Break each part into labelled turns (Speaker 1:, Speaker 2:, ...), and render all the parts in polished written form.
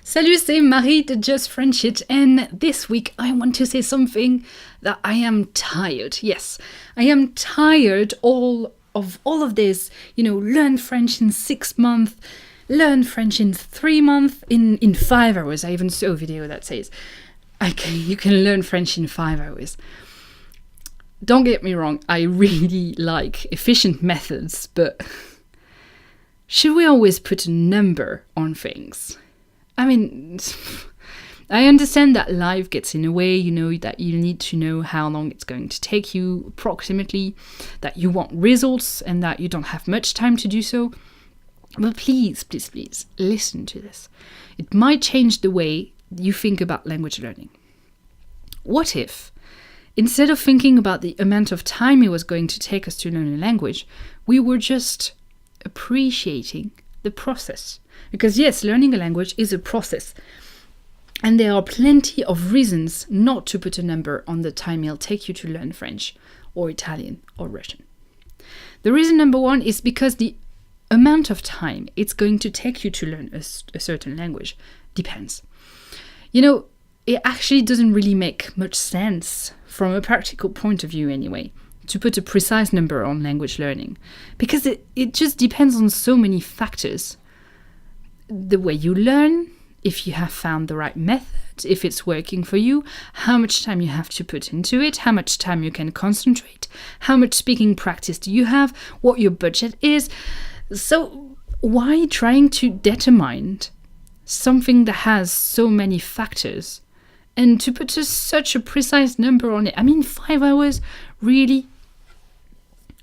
Speaker 1: Salut, c'est Marie de Just French It, and this week I want to say something that I am tired. Yes, I am tired of all of this, learn French in 6 months, learn French in 3 months, in 5 hours. I even saw a video that says you can learn French in 5 hours. Don't get me wrong, I really like efficient methods, but should we always put a number on things? I mean, I understand that life gets in the way, that you need to know how long it's going to take you approximately, that you want results and that you don't have much time to do so. But please, please, please, listen to this. It might change the way you think about language learning. What if, instead of thinking about the amount of time it was going to take us to learn a language, we were just appreciating the process? Because yes, learning a language is a process. And there are plenty of reasons not to put a number on the time it'll take you to learn French or Italian or Russian. The reason number one is because the amount of time it's going to take you to learn a certain language depends. It actually doesn't really make much sense from a practical point of view anyway, to put a precise number on language learning, because it just depends on so many factors. The way you learn, if you have found the right method, if it's working for you, how much time you have to put into it, how much time you can concentrate, how much speaking practice do you have, what your budget is. So why trying to determine something that has so many factors and to put such a precise number on it? 5 hours, really?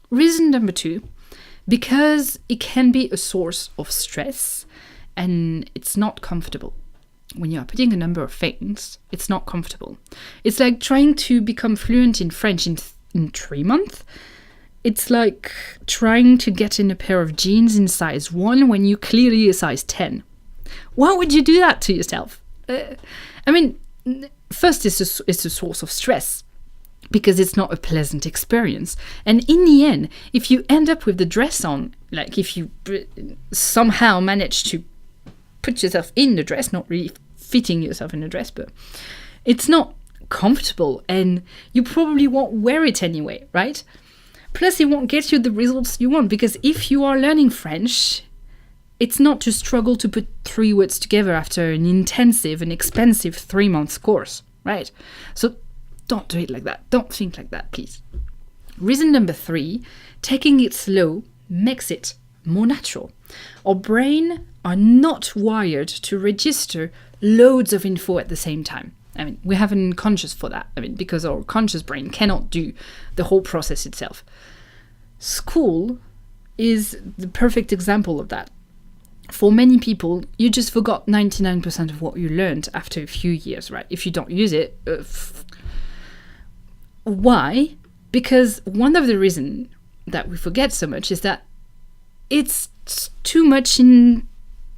Speaker 1: Reason number two, because it can be a source of stress and it's not comfortable. When you are putting a number of things, it's not comfortable. It's like trying to become fluent in French in 3 months. It's like trying to get in a pair of jeans in size 1 when you clearly a size 10. Why would you do that to yourself? First, it's a source of stress, because it's not a pleasant experience. And in the end, if you end up with the dress on, like if you somehow manage to put yourself in the dress, not really fitting yourself in the dress, but it's not comfortable and you probably won't wear it anyway, right? Plus, it won't get you the results you want, because if you are learning French, it's not to struggle to put 3 words together after an intensive and expensive 3-month course, right? So don't do it like that. Don't think like that, please. Reason number 3, taking it slow makes it more natural. Our brain are not wired to register loads of info at the same time. We have an unconscious for that, because our conscious brain cannot do the whole process itself. School is the perfect example of that. For many people, you just forgot 99% of what you learned after a few years, right? If you don't use it. Why? Because one of the reasons that we forget so much is that it's too much in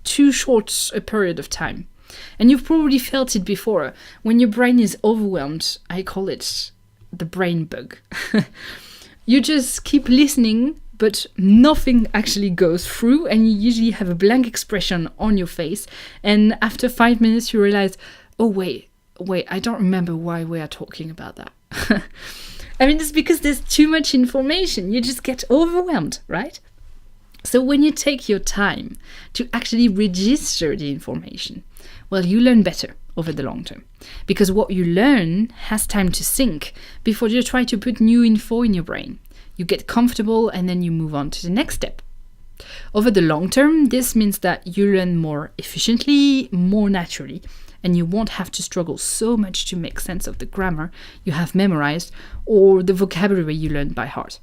Speaker 1: too short a period of time. And you've probably felt it before. When your brain is overwhelmed, I call it the brain bug. You just keep listening, but nothing actually goes through, and you usually have a blank expression on your face. And after 5 minutes, you realize, oh, wait, I don't remember why we are talking about that. It's because there's too much information. You just get overwhelmed, right? So when you take your time to actually register the information, well, you learn better over the long term, because what you learn has time to sink before you try to put new info in your brain. You get comfortable and then you move on to the next step. Over the long term, this means that you learn more efficiently, more naturally, and you won't have to struggle so much to make sense of the grammar you have memorized or the vocabulary you learned by heart.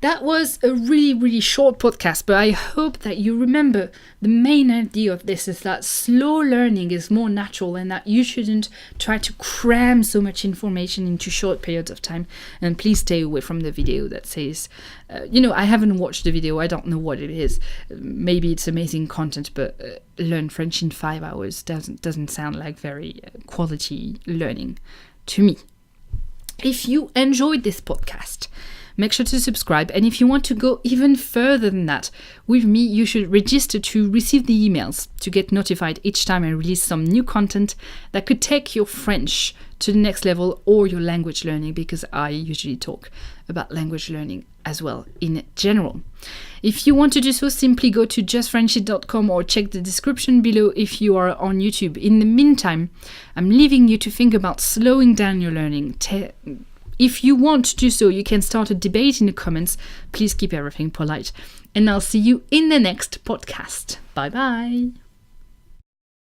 Speaker 1: That was a really, really short podcast, but I hope that you remember the main idea of this is that slow learning is more natural and that you shouldn't try to cram so much information into short periods of time. And please stay away from the video that says, I haven't watched the video, I don't know what it is. Maybe it's amazing content, but learn French in 5 hours doesn't sound like very quality learning to me. If you enjoyed this podcast, make sure to subscribe. And if you want to go even further than that with me, you should register to receive the emails to get notified each time I release some new content that could take your French to the next level or your language learning, because I usually talk about language learning as well in general. If you want to do so, simply go to justfrenchit.com or check the description below if you are on YouTube. In the meantime, I'm leaving you to think about slowing down your learning. If you want to do so, you can start a debate in the comments. Please keep everything polite. And I'll see you in the next podcast. Bye bye.